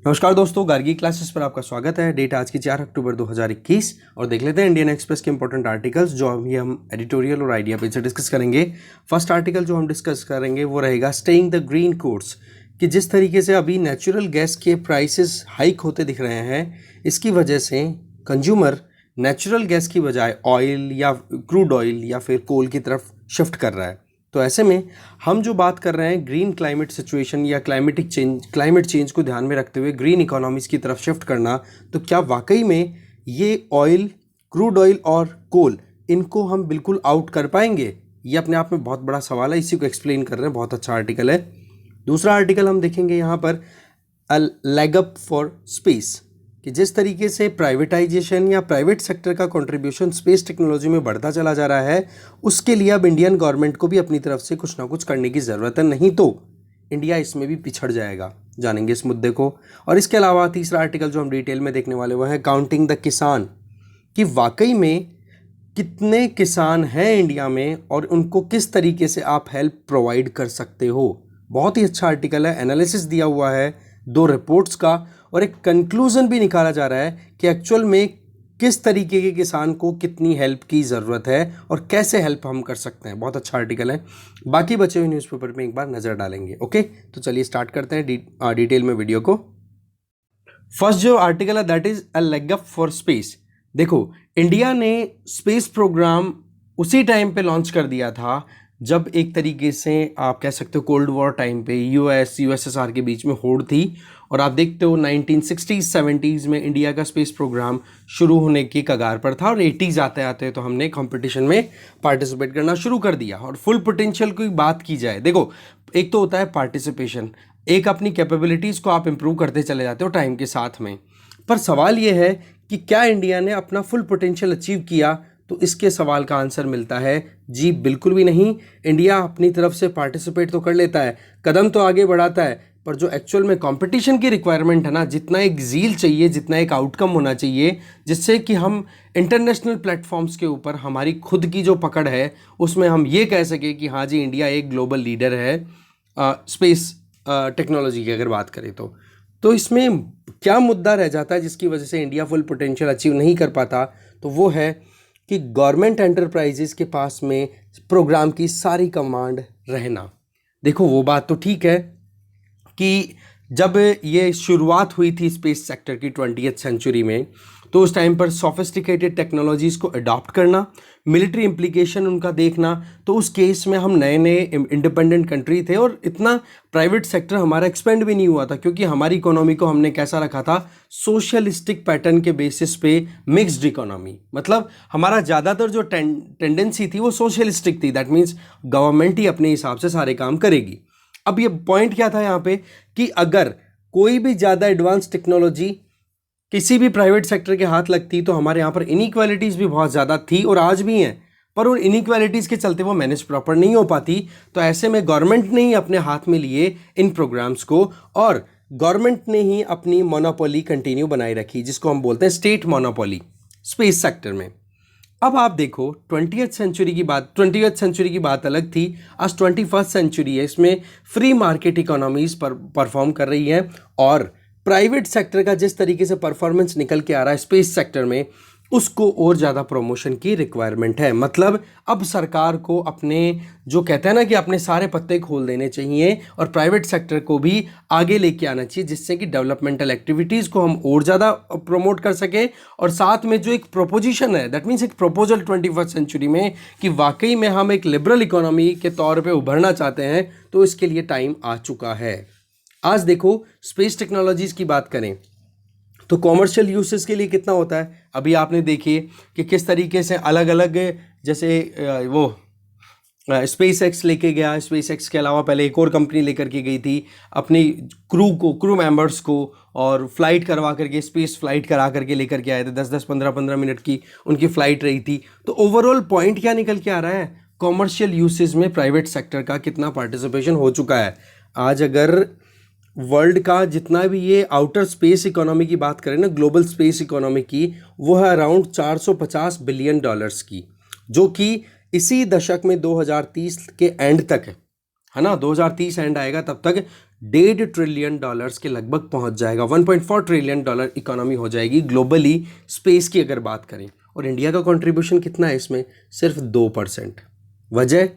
नमस्कार दोस्तों, गार्गी क्लासेस पर आपका स्वागत है। डेट आज की 4 अक्टूबर 2021 और देख लेते हैं इंडियन एक्सप्रेस के इंपॉर्टेंट आर्टिकल्स जो अभी हम एडिटोरियल और आइडिया पेज से डिस्कस करेंगे। फर्स्ट आर्टिकल जो हम डिस्कस करेंगे वो रहेगा स्टेइंग द ग्रीन कोर्स, कि जिस तरीके से अभी नेचुरल गैस के प्राइसेस हाइक होते दिख रहे हैं, इसकी वजह से कंज्यूमर नेचुरल गैस की बजाय ऑयल या क्रूड ऑयल या फिर कोल की तरफ शिफ्ट कर रहा है। तो ऐसे में हम जो बात कर रहे हैं ग्रीन क्लाइमेट सिचुएशन या क्लाइमेट चेंज को ध्यान में रखते हुए ग्रीन इकोनॉमीज़ की तरफ शिफ्ट करना, तो क्या वाकई में ये ऑयल, क्रूड ऑयल और कोल, इनको हम बिल्कुल आउट कर पाएंगे? ये अपने आप में बहुत बड़ा सवाल है, इसी को एक्सप्लेन कर रहे हैं। बहुत अच्छा आर्टिकल है। दूसरा आर्टिकल हम देखेंगे यहाँ पर a leg up for space, कि जिस तरीके से प्राइवेटाइजेशन या प्राइवेट सेक्टर का कंट्रीब्यूशन स्पेस टेक्नोलॉजी में बढ़ता चला जा रहा है, उसके लिए अब इंडियन गवर्नमेंट को भी अपनी तरफ से कुछ ना कुछ करने की ज़रूरत है, नहीं तो इंडिया इसमें भी पिछड़ जाएगा। जानेंगे इस मुद्दे को। और इसके अलावा तीसरा आर्टिकल जो हम डिटेल में देखने वाले वो है काउंटिंग द किसान, कि वाकई में कितने किसान हैं इंडिया में और उनको किस तरीके से आप हेल्प प्रोवाइड कर सकते हो। बहुत ही अच्छा आर्टिकल है, एनालिसिस दिया हुआ है 2 रिपोर्ट्स का, और एक कंक्लूजन भी निकाला जा रहा है कि एक्चुअल में किस तरीके के किसान को कितनी हेल्प की ज़रूरत है और कैसे हेल्प हम कर सकते हैं। बहुत अच्छा आर्टिकल है। बाकी बचे हुए न्यूज़पेपर में एक बार नज़र डालेंगे। ओके, तो चलिए स्टार्ट करते हैं डिटेल में वीडियो को। फर्स्ट जो आर्टिकल है that is a leg up for space. देखो, इंडिया ने स्पेस प्रोग्राम उसी टाइम पे लॉन्च कर दिया था जब एक तरीके से आप कह सकते हो कोल्ड वॉर टाइम पे यूएसएसआर के बीच में होड़ थी, और आप देखते हो 1960s 70s में इंडिया का स्पेस प्रोग्राम शुरू होने की कगार पर था, और 80s आते आते तो हमने कंपटीशन में पार्टिसिपेट करना शुरू कर दिया। और फुल पोटेंशियल की बात की जाए, देखो एक तो होता है पार्टिसिपेशन, एक अपनी कैपेबिलिटीज़ को आप इम्प्रूव करते चले जाते हो टाइम के साथ में, पर सवाल ये है कि क्या इंडिया ने अपना फुल पोटेंशियल अचीव किया? तो इसके सवाल का आंसर मिलता है जी बिल्कुल भी नहीं। इंडिया अपनी तरफ से पार्टिसिपेट तो कर लेता है, कदम तो आगे बढ़ाता है, पर जो एक्चुअल में कंपटीशन की रिक्वायरमेंट है ना, जितना एक ज़ील चाहिए, जितना एक आउटकम होना चाहिए जिससे कि हम इंटरनेशनल प्लेटफॉर्म्स के ऊपर हमारी खुद की जो पकड़ है उसमें हम ये कह सकें कि हाँ जी इंडिया एक ग्लोबल लीडर है स्पेस टेक्नोलॉजी की अगर बात करें तो इसमें क्या मुद्दा रह जाता है जिसकी वजह से इंडिया फुल पोटेंशियल अचीव नहीं कर पाता? तो वो है कि गवर्नमेंट एंटरप्राइजेस के पास में प्रोग्राम की सारी कमांड रहना। देखो वो बात तो ठीक है कि जब ये शुरुआत हुई थी स्पेस सेक्टर की 20th सेंचुरी में, तो उस टाइम पर सोफिस्टिकेटेड टेक्नोलॉजीज़ को अडॉप्ट करना, मिलिट्री इम्प्लीकेशन उनका देखना, तो उस केस में हम नए नए इंडिपेंडेंट कंट्री थे और इतना प्राइवेट सेक्टर हमारा एक्सपेंड भी नहीं हुआ था, क्योंकि हमारी इकोनॉमी को हमने कैसा रखा था, सोशलिस्टिक पैटर्न के बेसिस पे मिक्स्ड इकोनॉमी। मतलब हमारा ज़्यादातर जो टेंडेंसी थी वो सोशलिस्टिक थी, दैट मीन्स गवर्नमेंट ही अपने हिसाब से सारे काम करेगी। अब ये पॉइंट क्या था यहाँ पे कि अगर कोई भी ज़्यादा एडवांस टेक्नोलॉजी किसी भी प्राइवेट सेक्टर के हाथ लगती तो हमारे यहाँ पर इनइक्वालिटीज़ भी बहुत ज़्यादा थी और आज भी हैं, पर उन इनइक्वालिटीज़ के चलते वो मैनेज प्रॉपर नहीं हो पाती। तो ऐसे में गवर्नमेंट ने ही अपने हाथ में लिए इन प्रोग्राम्स को, और गवर्नमेंट ने ही अपनी मोनोपोली कंटिन्यू बनाई रखी, जिसको हम बोलते हैं स्टेट मोनोपोली स्पेस सेक्टर में। अब आप देखो 20th सेंचुरी की बात अलग थी, आज 21st सेंचुरी है, इसमें फ्री मार्केट इकोनॉमीज पर परफॉर्म कर रही है, और प्राइवेट सेक्टर का जिस तरीके से परफॉर्मेंस निकल के आ रहा है स्पेस सेक्टर में, उसको और ज़्यादा प्रमोशन की रिक्वायरमेंट है। मतलब अब सरकार को अपने जो कहते हैं ना कि अपने सारे पत्ते खोल देने चाहिए और प्राइवेट सेक्टर को भी आगे लेके आना चाहिए, जिससे कि डेवलपमेंटल एक्टिविटीज़ को हम और ज़्यादा प्रमोट कर सके। और साथ में जो एक प्रोपोजिशन है, दैट मीन्स एक प्रपोजल 21st सेंचुरी में कि वाकई में हम एक लिबरल इकोनॉमी के तौर पर उभरना चाहते हैं, तो इसके लिए टाइम आ चुका है। आज देखो स्पेस टेक्नोलॉजीज़ की बात करें तो कॉमर्शियल यूसेस के लिए कितना होता है। अभी आपने देखिए कि किस तरीके से अलग अलग, जैसे वो स्पेस एक्स लेके गया, स्पेस एक्स के अलावा पहले एक और कंपनी लेकर के गई थी अपनी क्रू मेंबर्स को, और फ्लाइट करवा करके स्पेस फ्लाइट करा करके लेकर के आए थे। 10-10 15-15 मिनट की उनकी फ़्लाइट रही थी। तो ओवरऑल पॉइंट क्या निकल के आ रहा है, कॉमर्शियल यूसेज में प्राइवेट सेक्टर का कितना पार्टिसिपेशन हो चुका है। आज अगर वर्ल्ड का जितना भी ये आउटर स्पेस इकोनॉमी की बात करें ना, ग्लोबल स्पेस इकोनॉमी की, वो है अराउंड 450 बिलियन डॉलर्स की, जो कि इसी दशक में 2030 के एंड तक है ना, 2030 एंड आएगा तब तक $1.5 ट्रिलियन के लगभग पहुंच जाएगा। $1.4 ट्रिलियन इकोनॉमी हो जाएगी ग्लोबली स्पेस की अगर बात करें। और इंडिया का कंट्रीब्यूशन कितना है इसमें? सिर्फ 2%। वजह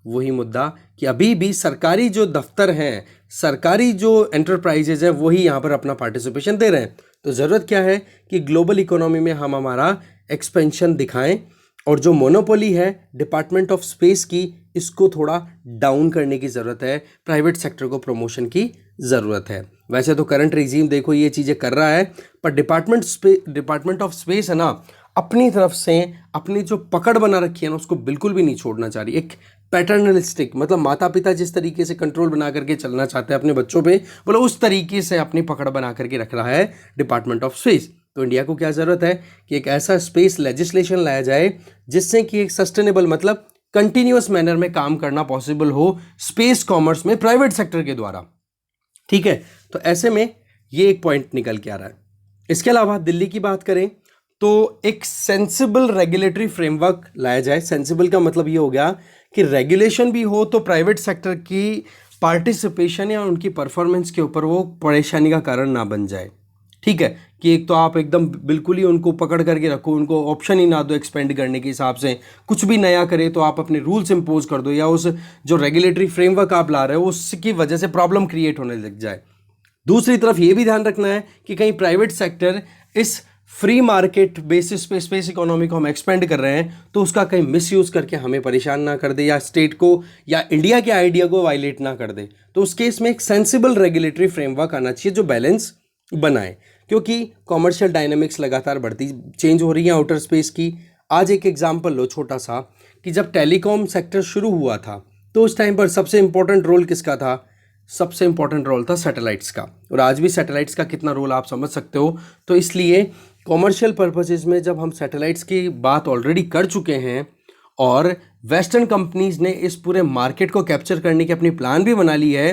वही मुद्दा कि अभी भी सरकारी जो दफ्तर हैं, सरकारी जो एंटरप्राइजेज हैं, वही यहाँ पर अपना पार्टिसिपेशन दे रहे हैं। तो ज़रूरत क्या है कि ग्लोबल इकोनॉमी में हम हमारा एक्सपेंशन दिखाएं, और जो मोनोपोली है डिपार्टमेंट ऑफ स्पेस की, इसको थोड़ा डाउन करने की ज़रूरत है। प्राइवेट सेक्टर को प्रमोशन की ज़रूरत है। वैसे तो करंट रिजीम देखो ये चीज़ें कर रहा है, पर डिपार्टमेंट ऑफ स्पेस है ना, अपनी तरफ से अपनी जो पकड़ बना रखी है ना, उसको बिल्कुल भी नहीं छोड़ना चाह रही। एक पैटर्नलिस्टिक, मतलब माता पिता जिस तरीके से कंट्रोल बना करके चलना चाहते हैं अपने बच्चों पे, बोलो उस तरीके से अपनी पकड़ बना करके रख रहा है डिपार्टमेंट ऑफ स्पेस। तो इंडिया को क्या ज़रूरत है कि एक ऐसा स्पेस लेजिस्लेशन लाया जाए जिससे कि एक सस्टेनेबल, मतलब कंटिन्यूअस मैनर में काम करना पॉसिबल हो स्पेस कॉमर्स में प्राइवेट सेक्टर के द्वारा। ठीक है, तो ऐसे में ये एक पॉइंट निकल के आ रहा है। इसके अलावा दिल्ली की बात करें तो एक सेंसिबल रेगुलेटरी फ्रेमवर्क लाया जाए। सेंसिबल का मतलब ये हो गया कि रेगुलेशन भी हो तो प्राइवेट सेक्टर की पार्टिसिपेशन या उनकी परफॉर्मेंस के ऊपर वो परेशानी का कारण ना बन जाए। ठीक है, कि एक तो आप एकदम बिल्कुल ही उनको पकड़ करके रखो, उनको ऑप्शन ही ना दो एक्सपेंड करने के हिसाब से, कुछ भी नया करे तो आप अपने रूल्स इम्पोज कर दो, या उस जो रेगुलेटरी फ्रेमवर्क आप ला रहे हो उसकी वजह से प्रॉब्लम क्रिएट होने लग जाए। दूसरी तरफ ये भी ध्यान रखना है कि कहीं प्राइवेट सेक्टर इस फ्री मार्केट बेसिस पे स्पेस इकोनॉमी को हम एक्सपेंड कर रहे हैं तो उसका कहीं मिसयूज करके हमें परेशान ना कर दे, या स्टेट को या इंडिया के आइडिया को वायलेट ना कर दे। तो उस केस में एक सेंसिबल रेगुलेटरी फ्रेमवर्क आना चाहिए जो बैलेंस बनाए, क्योंकि कॉमर्शियल डायनामिक्स लगातार बढ़ती चेंज हो रही है आउटर स्पेस की। आज एक एग्जांपल लो छोटा सा, कि जब टेलीकॉम सेक्टर शुरू हुआ था तो उस टाइम पर सबसे इंपॉर्टेंट रोल किसका था? सबसे इंपॉर्टेंट रोल था सैटेलाइट्स का। और आज भी सैटेलाइट्स का कितना रोल आप समझ सकते हो। तो इसलिए कॉमर्शियल पर्पसेस में जब हम सैटेलाइट्स की बात ऑलरेडी कर चुके हैं और वेस्टर्न कंपनीज ने इस पूरे मार्केट को कैप्चर करने की अपनी प्लान भी बना ली है।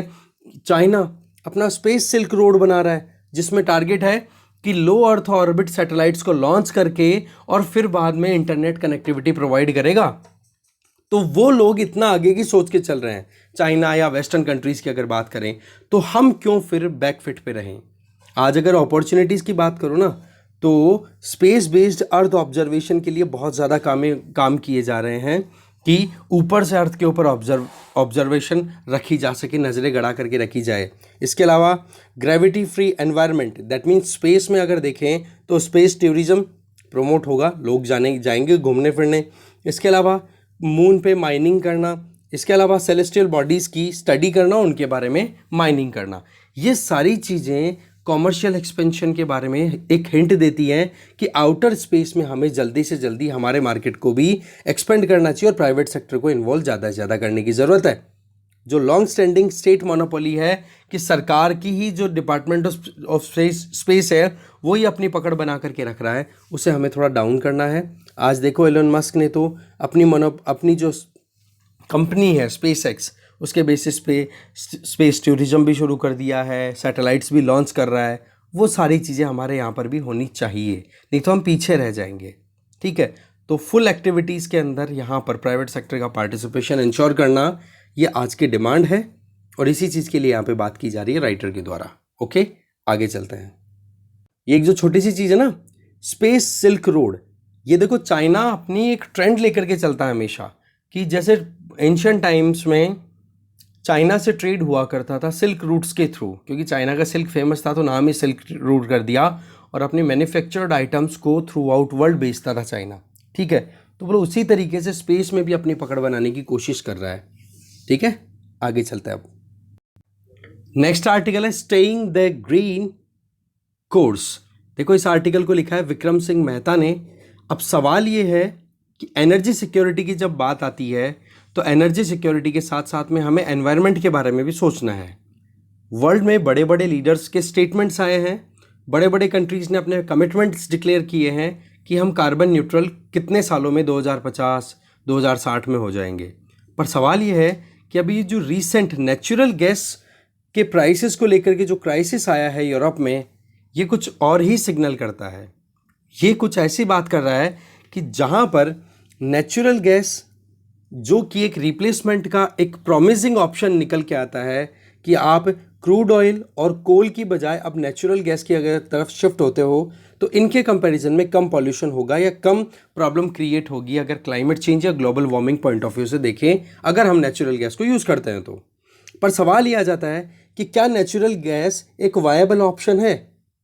चाइना अपना स्पेस सिल्क रोड बना रहा है जिसमें टारगेट है कि लो अर्थ ऑर्बिट सैटेलाइट्स को लॉन्च करके और फिर बाद में इंटरनेट कनेक्टिविटी प्रोवाइड करेगा। तो वो लोग इतना आगे की सोच के चल रहे हैं, चाइना या वेस्टर्न कंट्रीज की अगर बात करें, तो हम क्यों फिर बैकफिट पे रहें? आज अगर अपॉर्चुनिटीज़ की बात करो ना, तो स्पेस बेस्ड अर्थ ऑब्जर्वेशन के लिए बहुत ज़्यादा काम किए जा रहे हैं कि ऊपर से अर्थ के ऊपर ऑब्जर्वेशन रखी जा सके, नज़रें गड़ा करके रखी जाए। इसके अलावा gravity free environment, that means space में अगर देखें तो स्पेस टूरिज्म प्रमोट होगा, लोग जाएंगे घूमने फिरने। इसके अलावा मून पे माइनिंग करना, इसके अलावा सेलेस्टियल बॉडीज़ की स्टडी करना, उनके बारे में माइनिंग करना, ये सारी चीज़ें कॉमर्शियल एक्सपेंशन के बारे में एक हिंट देती हैं कि आउटर स्पेस में हमें जल्दी से जल्दी हमारे मार्केट को भी एक्सपेंड करना चाहिए और प्राइवेट सेक्टर को इन्वॉल्व ज़्यादा से ज़्यादा करने की ज़रूरत है। जो लॉन्ग स्टैंडिंग स्टेट मोनोपोली है कि सरकार की ही जो डिपार्टमेंट ऑफ स्पेस है वो ही अपनी पकड़ बना करके रख रहा है, उसे हमें थोड़ा डाउन करना है। आज देखो एलन मस्क ने तो अपनी जो कंपनी है स्पेस एक्स, उसके बेसिस पे स्पेस टूरिज्म भी शुरू कर दिया है, सैटेलाइट्स भी लॉन्च कर रहा है। वो सारी चीज़ें हमारे यहाँ पर भी होनी चाहिए, नहीं तो हम पीछे रह जाएंगे। ठीक है, तो फुल एक्टिविटीज़ के अंदर यहाँ पर प्राइवेट सेक्टर का पार्टिसिपेशन इंश्योर करना, ये आज की डिमांड है और इसी चीज़ के लिए यहाँ पे बात की जा रही है राइटर के द्वारा। ओके, आगे चलते हैं। ये एक जो छोटी सी चीज़ है ना, स्पेस सिल्क रोड, ये देखो चाइना अपनी एक ट्रेंड लेकर के चलता है हमेशा, कि जैसे एंशिएंट टाइम्स में चाइना से ट्रेड हुआ करता था सिल्क रूट्स के थ्रू, क्योंकि चाइना का सिल्क फेमस था तो नाम ही सिल्क रूट कर दिया, और अपने मैन्युफैक्चर्ड आइटम्स को थ्रू आउट वर्ल्ड बेचता था चाइना। ठीक है, तो बोलो उसी तरीके से स्पेस में भी अपनी पकड़ बनाने की कोशिश कर रहा है। ठीक है, आगे चलते हैं। अब नेक्स्ट आर्टिकल है स्टेइंग द ग्रीन कोर्स। देखो इस आर्टिकल को लिखा है विक्रम सिंह मेहता ने। अब सवाल ये है कि एनर्जी सिक्योरिटी की जब बात आती है तो एनर्जी सिक्योरिटी के साथ साथ में हमें एनवायरनमेंट के बारे में भी सोचना है। वर्ल्ड में बड़े बड़े लीडर्स के स्टेटमेंट्स आए हैं, बड़े बड़े कंट्रीज़ ने अपने कमिटमेंट्स डिक्लेयर किए हैं कि हम कार्बन न्यूट्रल कितने सालों में 2050 2060 में हो जाएंगे। पर सवाल ये है कि अभी जो रीसेंट नेचुरल गैस के प्राइसेस को लेकर के जो क्राइसिस आया है यूरोप में, ये कुछ और ही सिग्नल करता है। ये कुछ ऐसी बात कर रहा है कि जहाँ पर नेचुरल गैस जो कि एक रिप्लेसमेंट का एक प्रॉमिसिंग ऑप्शन निकल के आता है कि आप क्रूड ऑयल और कोल की बजाय अब नेचुरल गैस की अगर तरफ शिफ्ट होते हो तो इनके कंपैरिजन में कम पॉल्यूशन होगा या कम प्रॉब्लम क्रिएट होगी अगर क्लाइमेट चेंज या global warming point of view से देखें, अगर हम नेचुरल गैस को यूज़ करते हैं तो। पर सवाल ये आ जाता है कि क्या नेचुरल गैस एक वायबल ऑप्शन है?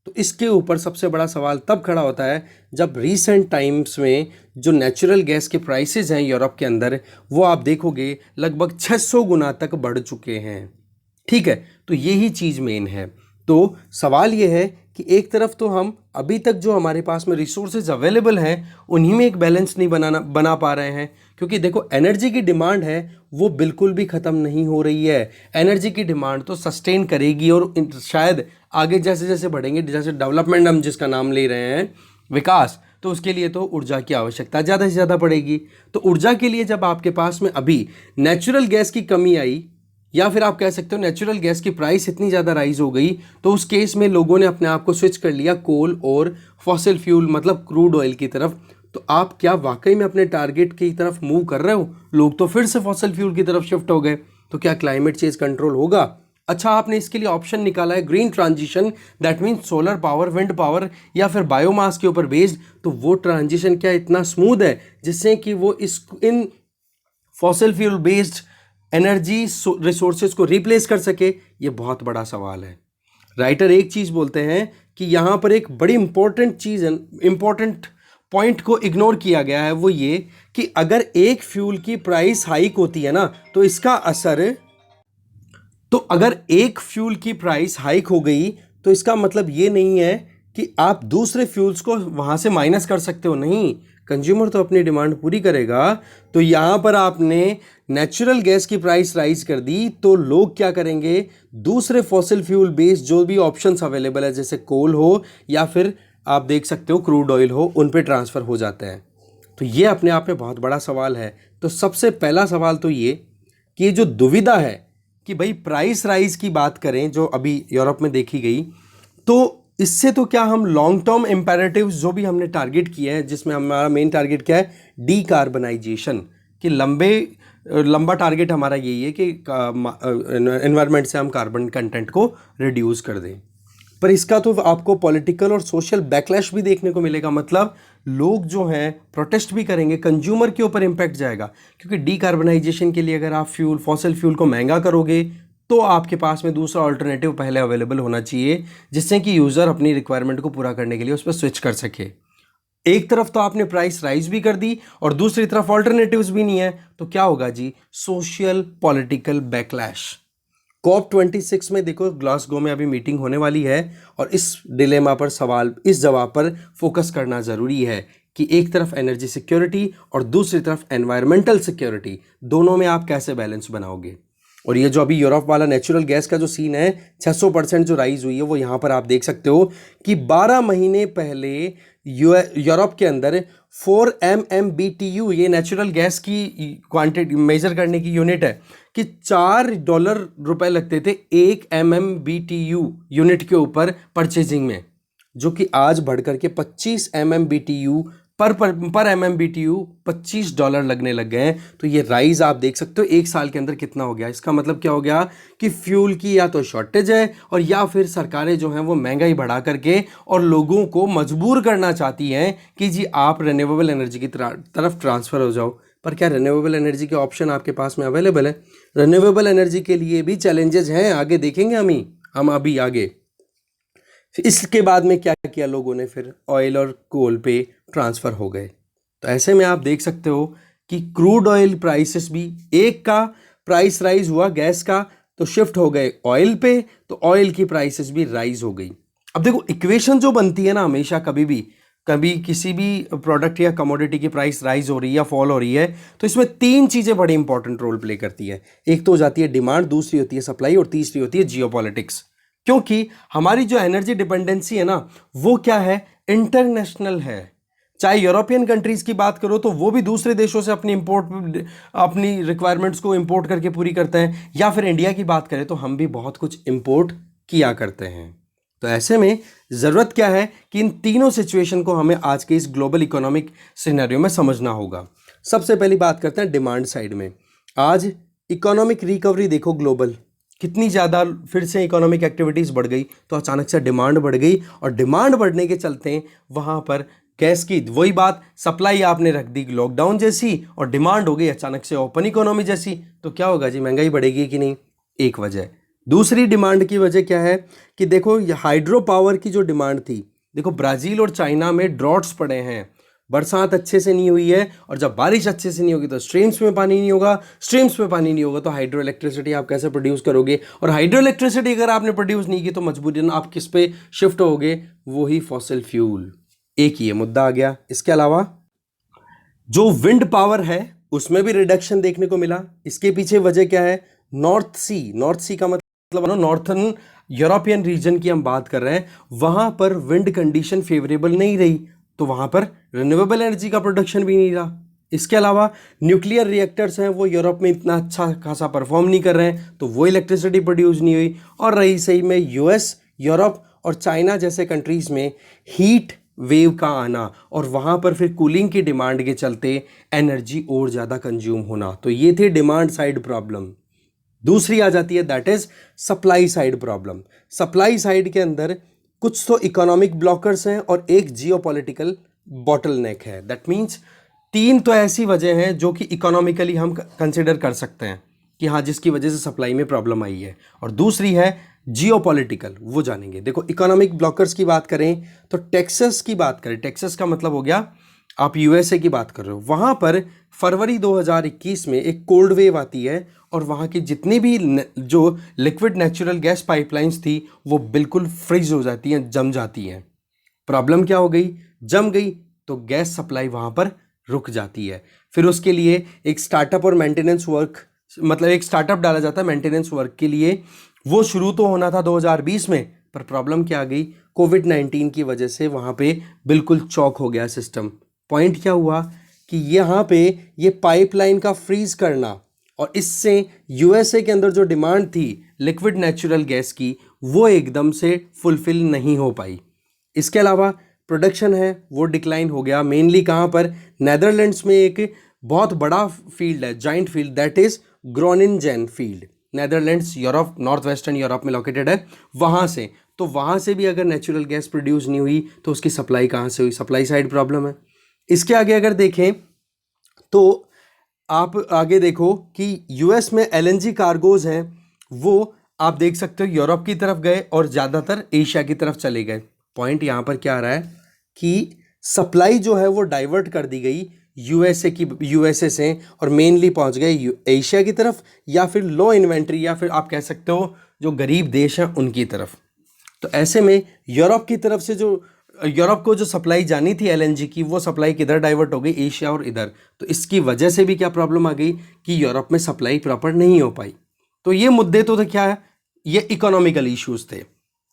तो इसके ऊपर सबसे बड़ा सवाल तब खड़ा होता है जब रीसेंट टाइम्स में जो नेचुरल गैस के प्राइसेस हैं यूरोप के अंदर, वो आप देखोगे लगभग 600 गुना तक बढ़ चुके हैं। ठीक है, तो यही चीज़ मेन है। तो सवाल ये है कि एक तरफ तो हम अभी तक जो हमारे पास में रिसोर्सेज अवेलेबल हैं उन्हीं में एक बैलेंस नहीं बना पा रहे हैं, क्योंकि देखो एनर्जी की डिमांड है वो बिल्कुल भी ख़त्म नहीं हो रही है। एनर्जी की डिमांड तो सस्टेन करेगी और शायद आगे जैसे जैसे बढ़ेंगे, जैसे डेवलपमेंट हम जिसका नाम ले रहे हैं विकास, तो उसके लिए तो ऊर्जा की आवश्यकता ज़्यादा से ज़्यादा पड़ेगी। तो ऊर्जा के लिए जब आपके पास में अभी नेचुरल गैस की कमी आई या फिर आप कह सकते हो नेचुरल गैस की प्राइस इतनी ज़्यादा राइज हो गई, तो उस केस में लोगों ने अपने आप को स्विच कर लिया कोल और फॉसिल फ्यूल मतलब क्रूड ऑयल की तरफ। तो आप क्या वाकई में अपने टारगेट की तरफ मूव कर रहे हो? लोग तो फिर से फॉसिल फ्यूल की तरफ शिफ्ट हो गए। तो क्या क्लाइमेट चेंज कंट्रोल होगा? अच्छा, आपने इसके लिए ऑप्शन निकाला है green transition, that means solar power, wind power या फिर बायोमास के ऊपर बेस्ड। तो वो ट्रांजिशन क्या इतना स्मूथ है जिससे कि वो इन fossil fuel based energy resources को रिप्लेस कर सके? ये बहुत बड़ा सवाल है। राइटर एक चीज़ बोलते हैं कि यहाँ पर एक बड़ी इंपॉर्टेंट पॉइंट को इग्नोर किया गया है, वो ये कि अगर एक फ्यूल की प्राइस हाइक होती है ना तो इसका असर, तो अगर एक फ्यूल की प्राइस हाइक हो गई तो इसका मतलब ये नहीं है कि आप दूसरे फ्यूल्स को वहाँ से माइनस कर सकते हो। नहीं, कंज्यूमर तो अपनी डिमांड पूरी करेगा। तो यहाँ पर आपने नेचुरल गैस की प्राइस राइज कर दी तो लोग क्या करेंगे, दूसरे फॉसिल फ्यूल बेस्ड जो भी ऑप्शंस अवेलेबल है जैसे कोल हो या फिर आप देख सकते हो क्रूड ऑयल हो, उन पे ट्रांसफ़र हो जाते हैं। तो ये अपने आप में बहुत बड़ा सवाल है। तो सबसे पहला सवाल तो ये कि ये जो दुविधा है कि भाई प्राइस राइज की बात करें जो अभी यूरोप में देखी गई, तो इससे तो क्या हम लॉन्ग टर्म इम्पेरेटिव्स जो भी हमने टारगेट किए हैं, जिसमें हमारा मेन टारगेट क्या है, डीकार्बनाइजेशन, कि लंबा टारगेट हमारा यही है कि एनवायरनमेंट से हम कार्बन कंटेंट को रिड्यूस कर दें। पर इसका तो आपको पॉलिटिकल और सोशल बैकलैश भी देखने को मिलेगा। मतलब लोग जो हैं प्रोटेस्ट भी करेंगे, कंज्यूमर के ऊपर इम्पैक्ट जाएगा, क्योंकि डीकार्बनाइजेशन के लिए अगर आप फॉसिल फ्यूल को महंगा करोगे तो आपके पास में दूसरा ऑल्टरनेटिव पहले अवेलेबल होना चाहिए जिससे कि यूज़र अपनी रिक्वायरमेंट को पूरा करने के लिए उस पर स्विच कर सके। एक तरफ तो आपने प्राइस राइज भी कर दी और दूसरी तरफ ऑल्टरनेटिव्स भी नहीं है, तो क्या होगा जी, सोशल पॉलिटिकल बैकलैश। COP26 में देखो ग्लासगो में अभी मीटिंग होने वाली है और इस डिलेमा पर इस जवाब पर फोकस करना ज़रूरी है कि एक तरफ एनर्जी सिक्योरिटी और दूसरी तरफ एनवायरमेंटल सिक्योरिटी, दोनों में आप कैसे बैलेंस बनाओगे। और ये जो अभी यूरोप वाला नेचुरल गैस का जो सीन है, 600% जो राइज हुई है, वो यहाँ पर आप देख सकते हो कि 12 महीने पहले यूरोप के अंदर 4 MMBTU, ये नेचुरल गैस की क्वांटिटी मेजर करने की यूनिट है, कि $4 लगते थे 1 MMBTU यूनिट के ऊपर परचेजिंग में, जो कि आज बढ़कर के 25 MMBTU पर MMBTU $25 लगने लग गए हैं। तो ये राइज आप देख सकते हो एक साल के अंदर कितना हो गया। इसका मतलब क्या हो गया कि फ्यूल की या तो शॉर्टेज है और या फिर सरकारें जो हैं वो महंगाई बढ़ा करके और लोगों को मजबूर करना चाहती हैं कि जी आप रिन्यूएबल एनर्जी की तरफ ट्रांसफ़र हो जाओ। पर क्या रिन्यूएबल एनर्जी के ऑप्शन आपके पास में अवेलेबल है? रिन्यूएबल एनर्जी के लिए भी चैलेंजेस हैं, आगे देखेंगे हम अभी आगे। इसके बाद में क्या किया लोगों ने, फिर ऑयल और कोल पे ट्रांसफ़र हो गए। तो ऐसे में आप देख सकते हो कि क्रूड ऑयल प्राइसेस भी, एक का प्राइस राइज हुआ गैस का तो शिफ्ट हो गए ऑयल पे, तो ऑयल की प्राइसेस भी राइज हो गई। अब देखो इक्वेशन जो बनती है ना हमेशा, कभी किसी भी प्रोडक्ट या कमोडिटी की प्राइस राइज हो रही है या फॉल हो रही है, तो इसमें 3 चीज़ें बड़ी इंपॉर्टेंट रोल प्ले करती है। एक तो हो जाती है डिमांड, दूसरी होती है सप्लाई और तीसरी होती है जियोपॉलिटिक्स। क्योंकि हमारी जो एनर्जी डिपेंडेंसी है ना, वो क्या है, इंटरनेशनल है। चाहे यूरोपियन कंट्रीज़ की बात करो तो वो भी दूसरे देशों से अपनी रिक्वायरमेंट्स को इंपोर्ट करके पूरी करते हैं, या फिर इंडिया की बात करें तो हम भी बहुत कुछ इंपोर्ट किया करते हैं। तो ऐसे में ज़रूरत क्या है कि इन तीनों सिचुएशन को हमें आज के इस ग्लोबल इकोनॉमिक सिनेरियो में समझना होगा। सबसे पहली बात करते हैं डिमांड साइड में। आज इकोनॉमिक रिकवरी देखो ग्लोबल, कितनी ज़्यादा फिर से इकोनॉमिक एक्टिविटीज़ बढ़ गई तो अचानक से डिमांड बढ़ गई, और डिमांड बढ़ने के चलते वहाँ पर गैस की वही बात, सप्लाई आपने रख दी लॉकडाउन जैसी और डिमांड हो गई अचानक से ओपन इकोनॉमी जैसी, तो क्या होगा जी, महंगाई बढ़ेगी कि नहीं, एक वजह। दूसरी डिमांड की वजह क्या है कि देखो हाइड्रो पावर की जो डिमांड थी, देखो ब्राज़ील और चाइना में ड्रॉट्स पड़े हैं, बरसात अच्छे से नहीं हुई है, और जब बारिश अच्छे से नहीं होगी तो स्ट्रीम्स में पानी नहीं होगा, स्ट्रीम्स में पानी नहीं होगा तो हाइड्रो इलेक्ट्रिसिटी आप कैसे प्रोड्यूस करोगे, और हाइड्रो इलेक्ट्रिसिटी अगर आपने प्रोड्यूस नहीं की तो मजबूरन आप किस पे शिफ्ट होगे, वही फॉसिल फ्यूल। एक ये मुद्दा आ गया। इसके अलावा जो विंड पावर है उसमें भी रिडक्शन देखने को मिला। इसके पीछे वजह क्या है, नॉर्थ सी का मतलब नॉर्थर्न यूरोपियन रीजन की हम बात कर रहे हैं, वहां पर विंड कंडीशन फेवरेबल नहीं रही, तो वहां पर रिन्यूएबल एनर्जी का प्रोडक्शन भी नहीं रहा। इसके अलावा न्यूक्लियर रिएक्टर्स हैं वो यूरोप में इतना अच्छा खासा परफॉर्म नहीं कर रहे हैं, तो वो इलेक्ट्रिसिटी प्रोड्यूस नहीं हुई। और रही सही में यूएस, यूरोप और चाइना जैसे कंट्रीज में हीट वेव का आना, और वहाँ पर फिर कूलिंग की डिमांड के चलते एनर्जी और ज़्यादा कंज्यूम होना, तो ये थी डिमांड साइड प्रॉब्लम। दूसरी आ जाती है that is supply side problem. Supply side के अंदर कुछ तो इकोनॉमिक ब्लॉकर्स हैं और एक जियोपॉलिटिकल बॉटलनेक है। दैट मीन्स तीन तो ऐसी वजह हैं जो कि इकोनॉमिकली हम कंसिडर कर सकते हैं कि हाँ जिसकी वजह से सप्लाई में प्रॉब्लम आई है, और दूसरी है जियोपॉलिटिकल, वो जानेंगे। देखो इकोनॉमिक ब्लॉकर्स की बात करें तो टेक्सास की बात करें, टेक्सास का मतलब हो गया आप यूएसए की बात कर रहे हो, वहाँ पर फरवरी 2021 में एक कोल्ड वेव आती है और वहाँ की जितनी भी जो लिक्विड नेचुरल गैस पाइपलाइंस थी वो बिल्कुल फ्रीज हो जाती हैं, जम जाती हैं। प्रॉब्लम क्या हो गई, जम गई तो गैस सप्लाई वहाँ पर रुक जाती है। फिर उसके लिए एक स्टार्टअप और मेंटेनेंस वर्क, मतलब एक स्टार्टअप डाला जाता है मेंटेनेंस वर्क के लिए, वो शुरू तो होना था 2020 में, पर प्रॉब्लम क्या आ गई, कोविड-19 की वजह से वहाँ पे बिल्कुल चौक हो गया सिस्टम। पॉइंट क्या हुआ कि यहाँ पे ये पाइपलाइन का फ्रीज करना और इससे यूएसए के अंदर जो डिमांड थी लिक्विड नेचुरल गैस की वो एकदम से फुलफिल नहीं हो पाई। इसके अलावा प्रोडक्शन है वो डिक्लाइन हो गया, मेनली कहाँ पर, नेदरलैंड्स में एक बहुत बड़ा फील्ड है, giant field, that is Groningen field. Netherlands Europe, north western Europe में लोकेटेड है, वहाँ से, तो वहाँ से भी अगर नेचुरल गैस प्रोड्यूस नहीं हुई तो उसकी सप्लाई कहाँ से हुई, सप्लाई साइड प्रॉब्लम है। इसके आगे अगर देखें तो आप आगे देखो कि यूएस में एलएनजी कार्गोज हैं वो आप देख सकते हो यूरोप की तरफ गए और ज़्यादातर एशिया की तरफ चले गए। पॉइंट यहाँ पर क्या आ रहा है कि सप्लाई जो है वो डाइवर्ट कर दी गई यूएसए से और मेनली पहुँच गए एशिया की तरफ, या फिर लो इन्वेंट्री, या फिर आप कह सकते हो जो गरीब देश हैं उनकी तरफ। तो ऐसे में यूरोप की तरफ से जो यूरोप को जो सप्लाई जानी थी एलएनजी की वो सप्लाई किधर डाइवर्ट हो गई, एशिया और इधर। तो इसकी वजह से भी क्या प्रॉब्लम आ गई कि यूरोप में सप्लाई प्रॉपर नहीं हो पाई। तो ये मुद्दे तो थे, क्या है, ये इकोनॉमिकल इश्यूज थे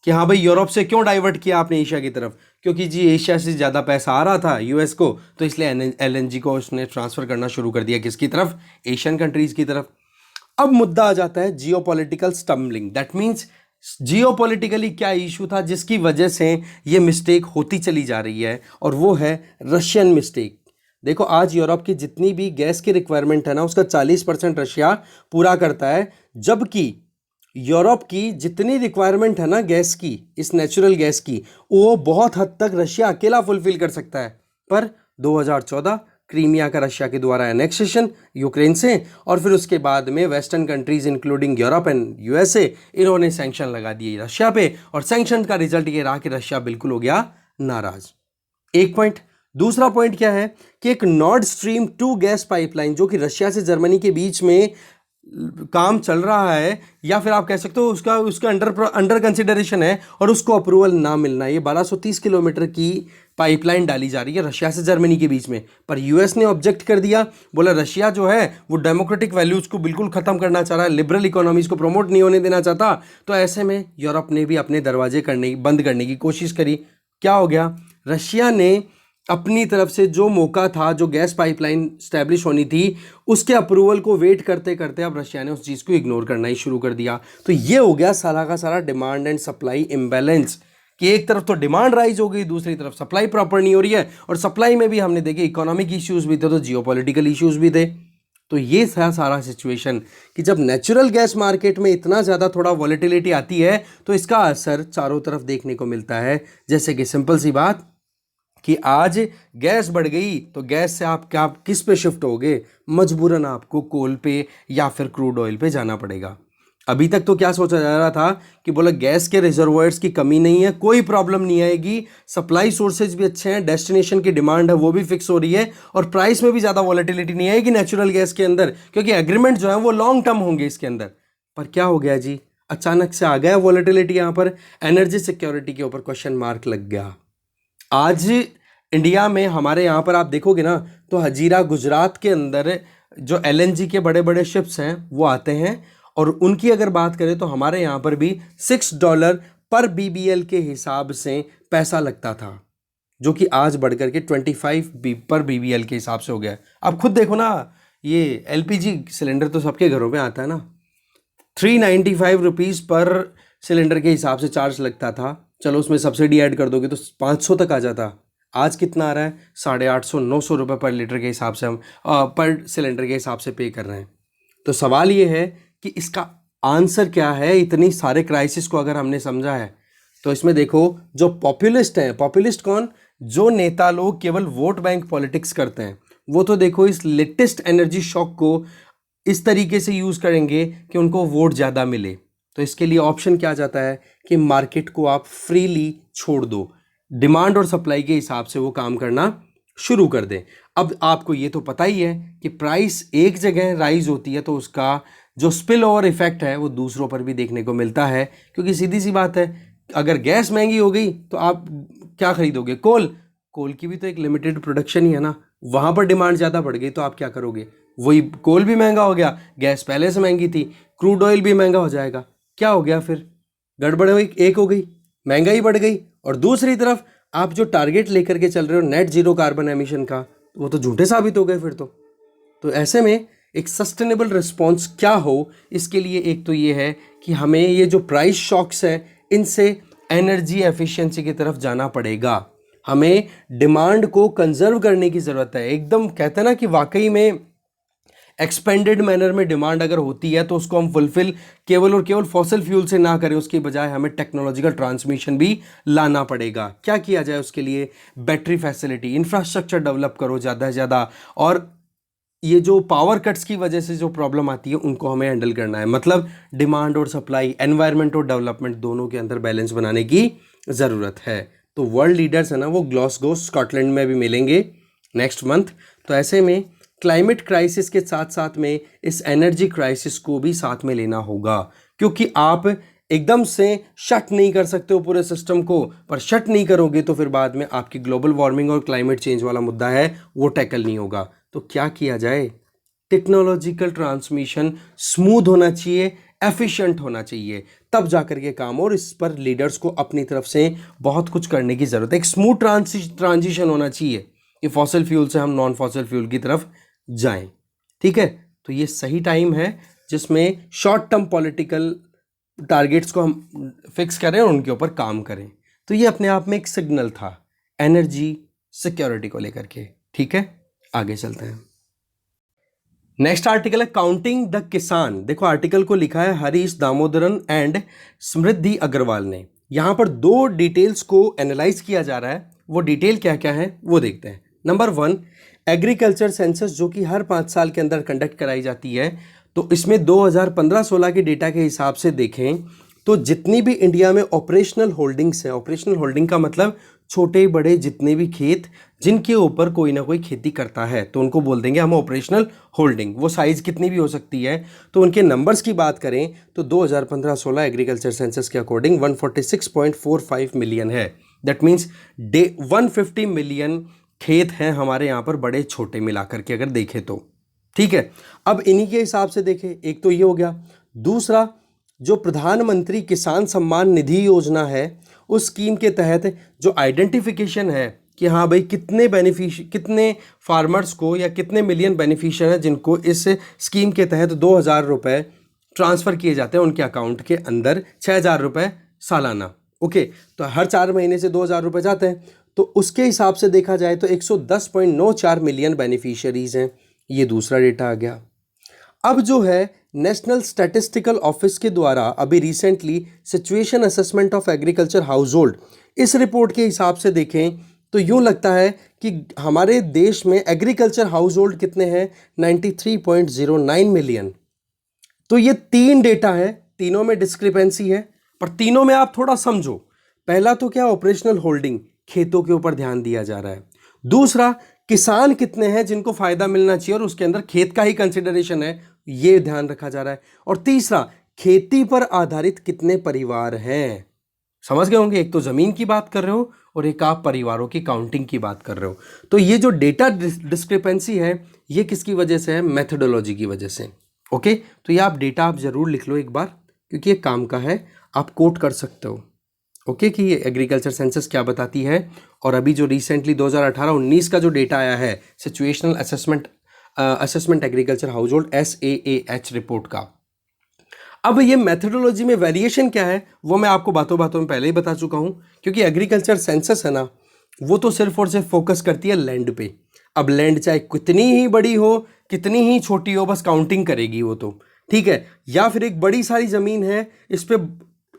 कि हाँ भाई यूरोप से क्यों डाइवर्ट किया आपने एशिया की तरफ, क्योंकि जी एशिया से ज़्यादा पैसा आ रहा था यूएस को, तो इसलिए एलएनजी को उसने ट्रांसफ़र करना शुरू कर दिया किसकी तरफ, एशियन कंट्रीज़ की तरफ। अब मुद्दा आ जाता है geopolitical stumbling. That means geopolitically क्या इशू था जिसकी वजह से ये मिस्टेक होती चली जा रही है, और वो है रशियन मिस्टेक। देखो आज यूरोप की जितनी भी गैस की रिक्वायरमेंट है ना उसका 40% रशिया पूरा करता है, जबकि यूरोप की जितनी रिक्वायरमेंट है ना गैस की, इस नेचुरल गैस की, वो बहुत हद तक रशिया अकेला फुलफिल कर सकता है। पर 2014 क्रीमिया का रशिया के द्वारा एनेक्सेशन यूक्रेन से, और फिर उसके बाद में western countries including Europe and USA, इन्होंने सैंक्शन लगा दिए रशिया पे, और सैंक्शन का रिजल्ट ये रहा कि रशिया बिल्कुल हो गया नाराज। एक पॉइंट। दूसरा पॉइंट क्या है कि एक नॉर्ड स्ट्रीम 2 गैस पाइपलाइन जो कि रशिया से जर्मनी के बीच में काम चल रहा है, या फिर आप कह सकते हो उसका अंडर कंसिडरेशन है, और उसको अप्रूवल ना मिलना, ये 1230 किलोमीटर की पाइपलाइन डाली जा रही है रशिया से जर्मनी के बीच में। पर यूएस ने ऑब्जेक्ट कर दिया, बोला रशिया जो है वो डेमोक्रेटिक वैल्यूज़ को बिल्कुल ख़त्म करना चाह रहा है, लिबरल इकोनॉमीज़ को प्रमोट नहीं होने देना चाहता। तो ऐसे में यूरोप ने भी अपने दरवाजे बंद करने की कोशिश करी। क्या हो गया, रशिया ने अपनी तरफ से जो मौका था, जो गैस पाइपलाइन स्टैब्लिश होनी थी, उसके अप्रूवल को वेट करते करते अब रशिया ने उस चीज़ को इग्नोर करना ही शुरू कर दिया। तो ये हो गया सारा का सारा डिमांड एंड सप्लाई इम्बैलेंस, कि एक तरफ तो डिमांड राइज हो गई, दूसरी तरफ सप्लाई प्रॉपर नहीं हो रही है, और सप्लाई में भी हमने देखे इकोनॉमिक इश्यूज भी थे तो जियोपॉलिटिकल इश्यूज भी थे। तो ये था सारा सिचुएशन कि जब नेचुरल गैस मार्केट में इतना ज़्यादा थोड़ा वॉलेटिलिटी आती है तो इसका असर चारों तरफ देखने को मिलता है। जैसे कि सिंपल सी बात कि आज गैस बढ़ गई तो गैस से आप क्या किस पे शिफ्ट होगे, मजबूरन आपको कोल पे या फिर क्रूड ऑयल पे जाना पड़ेगा। अभी तक तो क्या सोचा जा रहा था कि बोला गैस के रिजर्वॉयर्स की कमी नहीं है, कोई प्रॉब्लम नहीं आएगी, सप्लाई सोर्सेज भी अच्छे हैं, डेस्टिनेशन की डिमांड है वो भी फिक्स हो रही है और प्राइस में भी ज़्यादा वॉलेटिलिटी नहीं आएगी नेचुरल गैस के अंदर, क्योंकि एग्रीमेंट जो है वो लॉन्ग टर्म होंगे इसके अंदर। पर क्या हो गया जी, अचानक से आ गया वॉलेटिलिटी, यहाँ पर एनर्जी सिक्योरिटी के ऊपर क्वेश्चन मार्क लग गया। आज इंडिया में हमारे यहाँ पर आप देखोगे ना तो हजीरा गुजरात के अंदर जो एलएनजी के बड़े बड़े शिप्स हैं वो आते हैं और उनकी अगर बात करें तो हमारे यहाँ पर भी $6 पर बीबीएल के हिसाब से पैसा लगता था, जो कि आज बढ़कर के 25 पर बीबीएल के हिसाब से हो गया। अब खुद देखो ना, ये एलपीजी सिलेंडर तो सबके घरों में आता है ना, 395 रुपीज़ पर सिलेंडर के हिसाब से चार्ज लगता था। चलो उसमें सब्सिडी ऐड कर दोगे तो 500 तक आ जाता। आज कितना आ रहा है, 850-900 रुपये पर लीटर के हिसाब से हम पर सिलेंडर के हिसाब से पे कर रहे हैं। तो सवाल ये है कि इसका आंसर क्या है। इतनी सारे क्राइसिस को अगर हमने समझा है तो इसमें देखो जो पॉपुलिस्ट हैं, पॉपुलिस्ट कौन, जो नेता लोग केवल वोट बैंक पॉलिटिक्स करते हैं, वो तो देखो इस लेटेस्ट एनर्जी शॉक को इस तरीके से यूज़ करेंगे कि उनको वोट ज़्यादा मिले। तो इसके लिए ऑप्शन क्या जाता है कि मार्केट को आप फ्रीली छोड़ दो, डिमांड और सप्लाई के हिसाब से वो काम करना शुरू कर दें। अब आपको ये तो पता ही है कि प्राइस एक जगह राइज होती है तो उसका जो स्पिल ओवर इफेक्ट है वो दूसरों पर भी देखने को मिलता है, क्योंकि सीधी सी बात है, अगर गैस महंगी हो गई तो आप क्या खरीदोगे, कोल की भी तो एक लिमिटेड प्रोडक्शन ही है ना, वहाँ पर डिमांड ज़्यादा बढ़ गई तो आप क्या करोगे, वही कोल भी महंगा हो गया, गैस पहले से महंगी थी, क्रूड ऑयल भी महंगा हो जाएगा, क्या हो गया फिर, गड़बड़ हुई, एक हो गई, महंगाई बढ़ गई। और दूसरी तरफ आप जो टारगेट लेकर के चल रहे हो नेट जीरो कार्बन एमिशन का, वो तो झूठे साबित हो गए फिर तो ऐसे में एक सस्टेनेबल रिस्पॉन्स क्या हो, इसके लिए एक तो ये है कि हमें ये जो प्राइस शॉक्स हैं इनसे एनर्जी एफिशिएंसी की तरफ जाना पड़ेगा। हमें डिमांड को कंजर्व करने की ज़रूरत है। एकदम कहते हैं ना कि वाकई में एक्सपेंडेड मैनर में डिमांड अगर होती है तो उसको हम फुलफिल केवल और केवल फॉसिल फ्यूल से ना करें, उसकी बजाय हमें टेक्नोलॉजिकल ट्रांसमिशन भी लाना पड़ेगा। क्या किया जाए उसके लिए, बैटरी फैसिलिटी, इंफ्रास्ट्रक्चर डेवलप करो ज़्यादा से ज़्यादा, और ये जो पावर कट्स की वजह से जो प्रॉब्लम आती है उनको हमें हैंडल करना है। मतलब डिमांड और सप्लाई, एनवायरनमेंट और डेवलपमेंट दोनों के अंदर बैलेंस बनाने की ज़रूरत है। तो वर्ल्ड लीडर्स है ना वो ग्लासगो स्कॉटलैंड में भी मिलेंगे नेक्स्ट मंथ। तो ऐसे में क्लाइमेट क्राइसिस के साथ साथ में इस एनर्जी क्राइसिस को भी साथ में लेना होगा, क्योंकि आप एकदम से शट नहीं कर सकते हो पूरे सिस्टम को, पर शट नहीं करोगे तो फिर बाद में आपकी ग्लोबल वार्मिंग और क्लाइमेट चेंज वाला मुद्दा है वो टैकल नहीं होगा। तो क्या किया जाए, टेक्नोलॉजिकल ट्रांसमिशन स्मूथ होना चाहिए, एफिशिएंट होना चाहिए, तब जाकर के काम, और इस पर लीडर्स को अपनी तरफ से बहुत कुछ करने की ज़रूरत है। एक स्मूथ ट्रांजिशन होना चाहिए कि फॉसिल फ्यूल से हम नॉन फॉसिल फ्यूल की तरफ जाएं। ठीक है, तो ये सही टाइम है जिसमें शॉर्ट टर्म पॉलिटिकल टारगेट्स को हम फिक्स करें और उनके ऊपर काम करें। तो ये अपने आप में एक सिग्नल था एनर्जी सिक्योरिटी को लेकर के। ठीक है, आगे चलते हैं। नेक्स्ट आर्टिकल है काउंटिंग द किसान। देखो आर्टिकल को लिखा है हरीश दामोदरन एंड समृद्धि अग्रवाल ने। यहाँ पर दो डिटेल्स को एनालाइज किया जा रहा है, वो डिटेल क्या क्या है वो देखते हैं। नंबर 1, एग्रीकल्चर सेंसस जो कि हर 5 साल के अंदर कंडक्ट कराई जाती है। तो इसमें 2015-16 के डेटा के हिसाब से देखें तो जितनी भी इंडिया में ऑपरेशनल होल्डिंग्स हैं, ऑपरेशनल होल्डिंग का मतलब छोटे बड़े जितने भी खेत जिनके ऊपर कोई ना कोई खेती करता है तो उनको बोल देंगे हम ऑपरेशनल होल्डिंग। वो साइज़ कितनी भी हो सकती है। तो उनके नंबर्स की बात करें तो 2015-16 एग्रीकल्चर सेंसस के अकॉर्डिंग 146.45 मिलियन है। दैट मीन्स 150 मिलियन खेत हैं हमारे यहाँ पर, बड़े छोटे मिलाकर के अगर देखें तो। ठीक है, अब इन्हीं के हिसाब से देखें, एक तो ये हो गया। दूसरा, जो प्रधानमंत्री किसान सम्मान निधि योजना है उस स्कीम के तहत जो आइडेंटिफिकेशन है कि हाँ भाई कितने फार्मर्स को या कितने मिलियन बेनिफिशियर हैं जिनको इस स्कीम के तहत 2000 रुपये ट्रांसफ़र किए जाते हैं उनके अकाउंट के अंदर, 6000 रुपये सालाना। ओके, तो हर 4 महीने से 2000 रुपये जाते हैं। तो उसके हिसाब से देखा जाए तो 110.94 मिलियन बेनिफिशियरीज़ हैं। ये दूसरा डेटा आ गया। अब जो है नेशनल स्टैटिस्टिकल ऑफिस के द्वारा अभी recently situation assessment of agriculture house hold, इस रिपोर्ट के हिसाब से देखें तो यूं लगता है कि हमारे देश में एग्रीकल्चर हाउस होल्ड कितने हैं, 93.09 मिलियन। तो ये तीन डेटा है, तीनों में डिस्क्रिपेंसी है, पर तीनों में आप थोड़ा समझो। पहला तो क्या, ऑपरेशनल होल्डिंग, खेतों के ऊपर ध्यान दिया जा रहा है। दूसरा, किसान कितने हैं जिनको फायदा मिलना चाहिए और उसके अंदर खेत का ही कंसिडरेशन है, ये ध्यान रखा जा रहा है। और तीसरा, खेती पर आधारित कितने परिवार हैं। समझ गए होंगे, एक तो जमीन की बात कर रहे हो और एक आप परिवारों की काउंटिंग की बात कर रहे हो। तो ये जो डेटा डिस्क्रिपेंसी है ये किसकी वजह से है, मेथोडोलॉजी की वजह से। ओके, तो ये आप डेटा आप जरूर लिख लो एक बार, क्योंकि ये काम का है, आप कोट कर सकते हो। ओके, कि ये एग्रीकल्चर सेंसस क्या बताती है। और अभी जो रिसेंटली 2018-19 का जो डेटा आया है situational assessment agriculture house hold SAAH report का, अब ये मेथोडोलॉजी में वेरिएशन क्या है वो मैं आपको बातों बातों में पहले ही बता चुका हूं। क्योंकि एग्रीकल्चर सेंसस है ना, वो तो सिर्फ और सिर्फ फोकस करती है लैंड पे। अब लैंड चाहे कितनी ही बड़ी हो कितनी ही छोटी हो, बस काउंटिंग करेगी वो तो, ठीक है। या फिर एक बड़ी सारी जमीन है, इस पे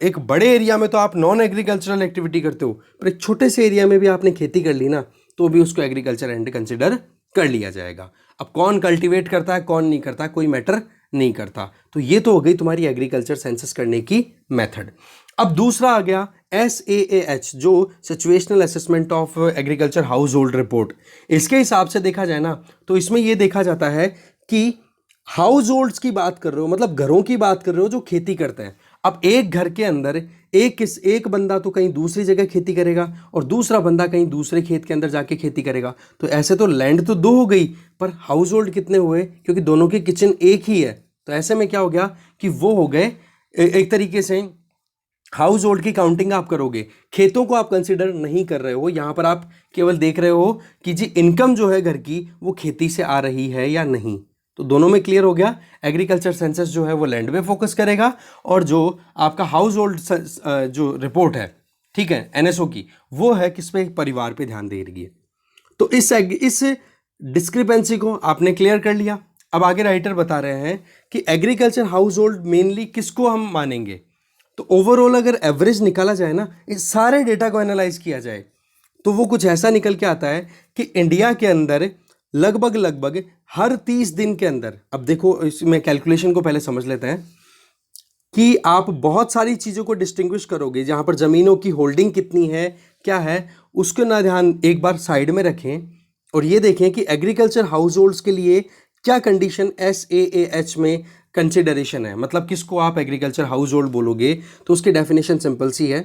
एक बड़े एरिया में तो आप नॉन एग्रीकल्चरल एक्टिविटी करते हो, पर एक छोटे से एरिया में भी आपने खेती कर ली ना, तो भी उसको एग्रीकल्चर एंड कंसिडर कर लिया जाएगा। अब कौन कल्टीवेट करता है कौन नहीं करता कोई मैटर नहीं करता। तो ये तो हो गई तुम्हारी एग्रीकल्चर सेंसस करने की मेथड। अब दूसरा आ गया SAAH, जो situational assessment of agriculture house hold report. इसके हिसाब से देखा जाए ना तो इसमें यह देखा जाता है कि हाउस होल्ड्स की बात कर रहे हो, मतलब घरों की बात कर रहे हो जो खेती करते हैं। अब एक घर के अंदर एक बंदा तो कहीं दूसरी जगह खेती करेगा और दूसरा बंदा कहीं दूसरे खेत के अंदर जाके खेती करेगा। तो ऐसे तो लैंड तो दो हो गई, पर हाउस होल्ड कितने हुए, क्योंकि दोनों की किचन एक ही है। तो ऐसे में क्या हो गया कि वो हो गए एक तरीके से हाउस होल्ड की काउंटिंग आप करोगे, खेतों को आप कंसिडर नहीं कर रहे हो। यहां पर आप केवल देख रहे हो कि जी इनकम जो है घर की वो खेती से आ रही है या नहीं। तो दोनों में क्लियर हो गया, एग्रीकल्चर सेंसस जो है वो लैंड पे फोकस करेगा और जो आपका हाउस होल्ड जो रिपोर्ट है, ठीक है, NSO की, वो है किस पे, परिवार पे ध्यान दे रही है। तो इस डिस्क्रिपेंसी को आपने क्लियर कर लिया। अब आगे राइटर बता रहे हैं कि एग्रीकल्चर हाउस होल्ड मेनली किसको हम मानेंगे। तो ओवरऑल अगर एवरेज निकाला जाए ना, इस सारे डेटा को एनालाइज किया जाए, तो वो कुछ ऐसा निकल के आता है कि इंडिया के अंदर लगभग हर 30 दिन के अंदर, अब देखो इसमें कैलकुलेशन को पहले समझ लेते हैं कि आप बहुत सारी चीज़ों को डिस्टिंग्विश करोगे। जहां पर ज़मीनों की होल्डिंग कितनी है क्या है उसको ना ध्यान एक बार साइड में रखें और ये देखें कि एग्रीकल्चर हाउस होल्ड्स के लिए क्या कंडीशन SAAH में कंसिडरेशन है। मतलब किसको आप एग्रीकल्चर हाउस होल्ड बोलोगे, तो उसकी डेफिनेशन सिंपल सी है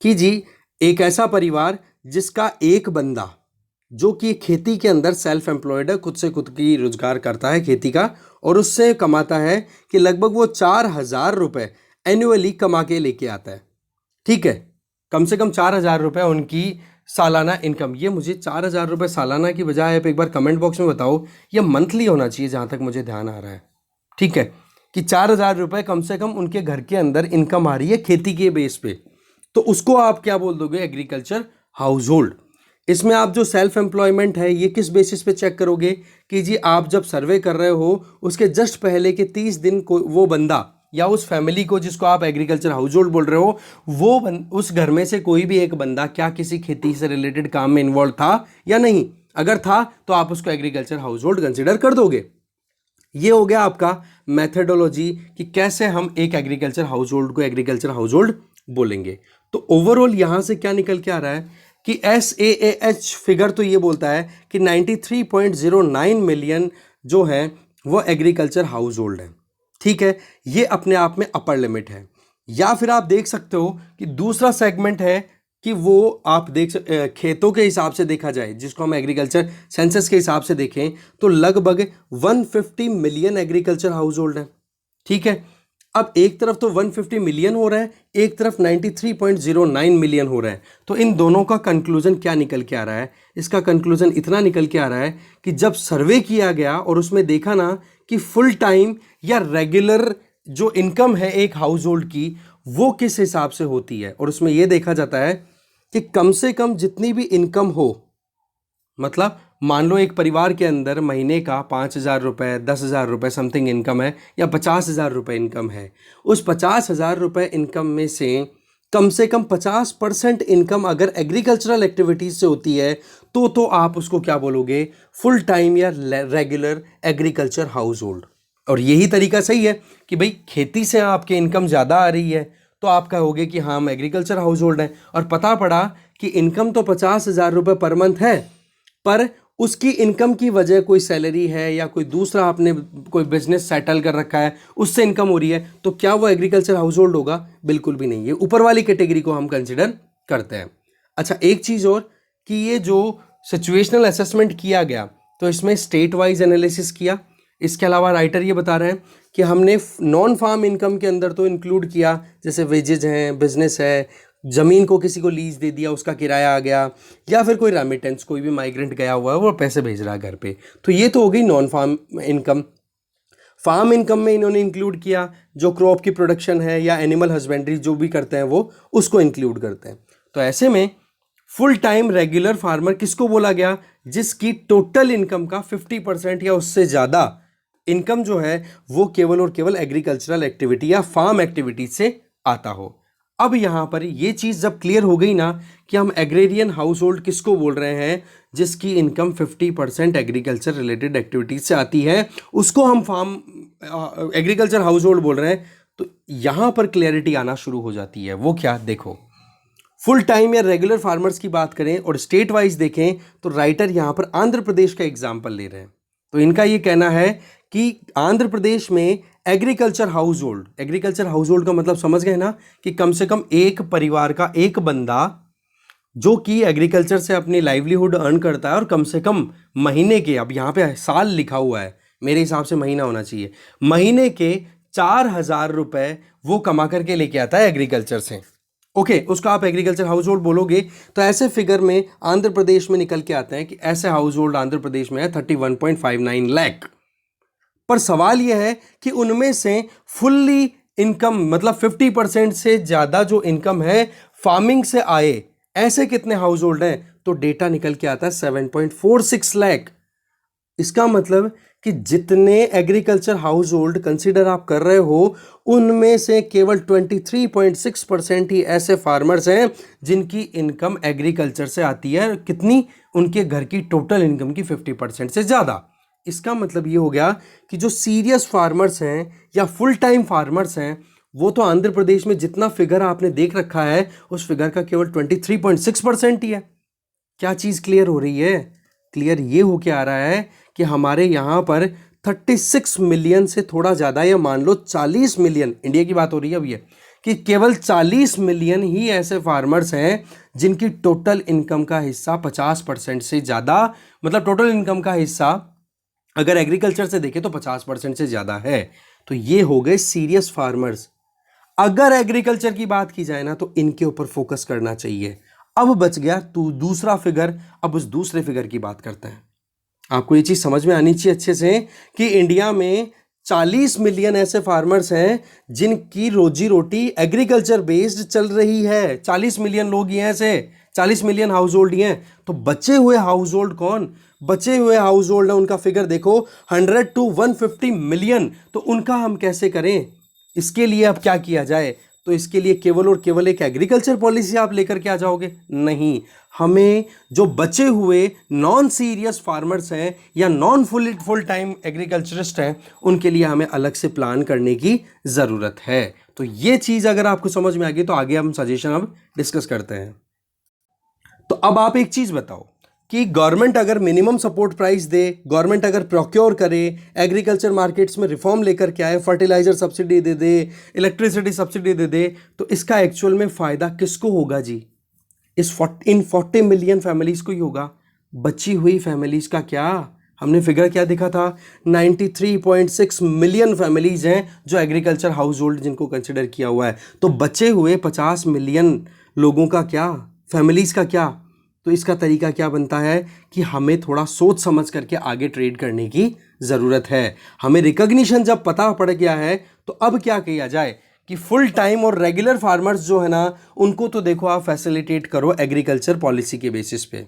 कि जी एक ऐसा परिवार जिसका एक बंदा जो कि खेती के अंदर सेल्फ एम्प्लॉयड है, खुद से खुद की रोजगार करता है खेती का, और उससे कमाता है कि लगभग वो 4,000 रुपये एनुअली कमा के लेके आता है। ठीक है, कम से कम 4,000 रुपये उनकी सालाना इनकम। ये मुझे 4,000 रुपये सालाना की बजाय आप एक बार कमेंट बॉक्स में बताओ, ये मंथली होना चाहिए जहाँ तक मुझे ध्यान आ रहा है। ठीक है, कि 4,000 रुपये कम से कम उनके घर के अंदर इनकम आ रही है खेती के बेस पे, तो उसको आप क्या बोल दोगे, एग्रीकल्चर हाउस होल्ड। इसमें आप जो सेल्फ एम्प्लॉयमेंट है ये किस बेसिस पे चेक करोगे कि जी आप जब सर्वे कर रहे हो उसके जस्ट पहले के 30 दिन को वो बंदा या उस फैमिली को जिसको आप एग्रीकल्चर हाउस होल्ड बोल रहे हो, वो उस घर में से कोई भी एक बंदा क्या किसी खेती से रिलेटेड काम में इन्वॉल्व था या नहीं। अगर था तो आप उसको एग्रीकल्चर हाउस होल्ड कंसिडर कर दोगे। ये हो गया आपका मेथडोलॉजी कि कैसे हम एक एग्रीकल्चर हाउस होल्ड को एग्रीकल्चर हाउस होल्ड बोलेंगे। तो ओवरऑल यहां से क्या निकल के आ रहा है कि SAAH फिगर तो ये बोलता है कि 93.09 मिलियन जो है वो एग्रीकल्चर हाउस होल्ड है। ठीक है, ये अपने आप में अपर लिमिट है। या फिर आप देख सकते हो कि दूसरा सेगमेंट है कि वो आप खेतों के हिसाब से देखा जाए, जिसको हम एग्रीकल्चर सेंसस के हिसाब से देखें, तो लगभग 150 मिलियन एग्रीकल्चर हाउस होल्ड है। ठीक है, अब एक तरफ तो 150 मिलियन हो रहा है, एक तरफ 93.09 मिलियन हो रहा है। तो इन दोनों का कंक्लूजन क्या निकल के आ रहा है, इसका कंक्लूजन इतना निकल के आ रहा है कि जब सर्वे किया गया और उसमें देखा ना कि फुल टाइम या रेगुलर जो इनकम है एक हाउस होल्ड की वो किस हिसाब से होती है, और उसमें यह देखा जाता है कि कम से कम जितनी भी इनकम हो, मतलब मान लो एक परिवार के अंदर महीने का 5,000 रुपये, 10,000 रुपये समथिंग इनकम है, या 50,000 रुपये इनकम है। उस 50,000 रुपये इनकम में से कम 50% इनकम अगर एग्रीकल्चरल एक्टिविटीज से होती है तो आप उसको क्या बोलोगे, फुल टाइम या रेगुलर एग्रीकल्चर हाउस होल्ड। और यही तरीका सही है कि भाई खेती से आपके इनकम ज़्यादा आ रही है तो आप कहोगे कि हाँ हम एग्रीकल्चर हाउस होल्ड हैं। और पता पड़ा कि इनकम तो 50,000 रुपये पर मंथ है, पर उसकी इनकम की वजह कोई सैलरी है या कोई दूसरा आपने कोई बिजनेस सेटल कर रखा है, उससे इनकम हो रही है, तो क्या वो एग्रीकल्चर हाउस होल्ड होगा? बिल्कुल भी नहीं। ये ऊपर वाली कैटेगरी को हम कंसिडर करते हैं। अच्छा, एक चीज़ और कि ये जो सिचुएशनल असेसमेंट किया गया तो इसमें स्टेट वाइज एनालिसिस किया। इसके अलावा राइटर ये बता रहे हैं कि हमने नॉन फार्म इनकम के अंदर तो इंक्लूड किया, जैसे वेजेज हैं, बिजनेस है, ज़मीन को किसी को लीज दे दिया उसका किराया आ गया, या फिर कोई रेमिटेंस, कोई भी माइग्रेंट गया हुआ है वो पैसे भेज रहा है घर पे, तो ये तो हो गई non farm income. Farm income में इन्होंने इंक्लूड किया जो क्रॉप की प्रोडक्शन है या एनिमल हस्बेंड्री जो भी करते हैं वो उसको इंक्लूड करते हैं। तो ऐसे में फुल टाइम रेगुलर फार्मर किसको बोला गया? जिसकी टोटल इनकम का 50% या उससे ज़्यादा इनकम जो है वो केवल और केवल एग्रीकल्चरल एक्टिविटी या फार्म एक्टिविटी से आता हो। अब यहां पर ये चीज जब क्लियर हो गई ना कि हम एग्रेरियन हाउस होल्ड किसको बोल रहे हैं, जिसकी इनकम 50% एग्रीकल्चर रिलेटेड एक्टिविटीज से आती है, उसको हम फार्म एग्रीकल्चर हाउस होल्ड बोल रहे हैं, तो यहां पर क्लियरिटी आना शुरू हो जाती है। वो क्या? देखो, फुल टाइम या रेगुलर फार्मर्स की बात करें और स्टेट वाइज देखें तो राइटर यहां पर आंध्र प्रदेश का एग्जाम्पल ले रहे हैं। तो इनका ये कहना है कि आंध्र प्रदेश में एग्रीकल्चर हाउस होल्ड का मतलब समझ गए ना, कि कम से कम एक परिवार का एक बंदा जो कि एग्रीकल्चर से अपनी लाइवलीहुड अर्न करता है और कम से कम महीने के, अब यहाँ पे साल लिखा हुआ है, मेरे हिसाब से महीना होना चाहिए, महीने के 4,000 रुपये वो कमा करके लेके आता है एग्रीकल्चर से। ओके, उसको आप एग्रीकल्चर हाउस होल्ड बोलोगे। तो ऐसे फिगर में आंध्र प्रदेश में निकल के आते हैं कि ऐसे हाउस होल्ड आंध्र प्रदेश में है 31.59 लाख। पर सवाल यह है कि उनमें से फुल्ली इनकम मतलब 50% से ज़्यादा जो इनकम है फार्मिंग से आए, ऐसे कितने हाउस होल्ड हैं? तो डेटा निकल के आता है 7.46 लाख। इसका मतलब कि जितने एग्रीकल्चर हाउस होल्ड कंसिडर आप कर रहे हो उनमें से केवल 23.6% ही ऐसे फार्मर्स हैं जिनकी इनकम एग्रीकल्चर से आती है। कितनी? उनके घर की टोटल इनकम की 50% से ज़्यादा। इसका मतलब ये हो गया कि जो सीरियस फार्मर्स हैं या फुल टाइम फार्मर्स हैं वो तो आंध्र प्रदेश में जितना फिगर आपने देख रखा है उस फिगर का केवल 23.6% ही है। क्या चीज़ क्लियर हो रही है? क्लियर ये हो के आ रहा है कि हमारे यहाँ पर 36 मिलियन से थोड़ा ज़्यादा, या मान लो 40 मिलियन, इंडिया की बात हो रही है अब ये, कि केवल 40 मिलियन ही ऐसे फार्मर्स हैं जिनकी टोटल इनकम का हिस्सा 50% से ज़्यादा, मतलब टोटल इनकम का हिस्सा अगर एग्रीकल्चर से देखें तो 50% से ज़्यादा है। तो ये हो गए सीरियस फार्मर्स। अगर एग्रीकल्चर की बात की जाए ना तो इनके ऊपर फोकस करना चाहिए। अब बच गया तो दूसरा फिगर। अब उस दूसरे फिगर की बात करते हैं। आपको ये चीज़ समझ में आनी चाहिए अच्छे से कि इंडिया में 40 मिलियन ऐसे फार्मर्स हैं जिनकी रोजी रोटी एग्रीकल्चर बेस्ड चल रही है। 40 मिलियन लोग ही हैं ऐसे, 40 मिलियन हाउस होल्ड ही हैं। तो बचे हुए हाउस होल्ड कौन? बचे हुए हाउस होल्ड है, उनका फिगर देखो 100 to 150 मिलियन। तो उनका हम कैसे करें? इसके लिए अब क्या किया जाए? तो इसके लिए केवल और केवल एक एग्रीकल्चर पॉलिसी आप लेकर के आ जाओगे? नहीं, हमें जो बचे हुए नॉन सीरियस फार्मर्स हैं या नॉन फुल टाइम एग्रीकल्चरिस्ट हैं उनके लिए हमें अलग से प्लान करने की ज़रूरत है। तो ये चीज़ अगर आपको समझ में आ गई तो आगे हम सजेशन अब डिस्कस करते हैं। तो अब आप एक चीज़ बताओ कि गवर्नमेंट अगर मिनिमम सपोर्ट प्राइस दे, गवर्नमेंट अगर प्रोक्योर करे, एग्रीकल्चर मार्केट्स में रिफॉर्म लेकर के आए, फर्टिलाइजर सब्सिडी दे दे, इलेक्ट्रिसिटी सब्सिडी दे दे, तो इसका एक्चुअल में फ़ायदा किसको होगा जी? इन 40 मिलियन फैमिलीज को ही होगा। बची हुई फैमिलीज का क्या? हमने फिगर क्या देखा था? 93.6 मिलियन फैमिलीज हैं जो एग्रीकल्चर हाउस होल्ड जिनको कंसिडर किया हुआ है। तो बचे हुए 50 मिलियन लोगों का क्या, फैमिलीज का क्या? तो इसका तरीका क्या बनता है कि हमें थोड़ा सोच समझ करके आगे ट्रेड करने की ज़रूरत है। हमें रिकॉग्निशन जब पता पड़ गया है तो अब क्या किया जाए कि फुल टाइम और रेगुलर फार्मर्स जो है ना उनको तो देखो आप फैसिलिटेट करो एग्रीकल्चर पॉलिसी के बेसिस पे,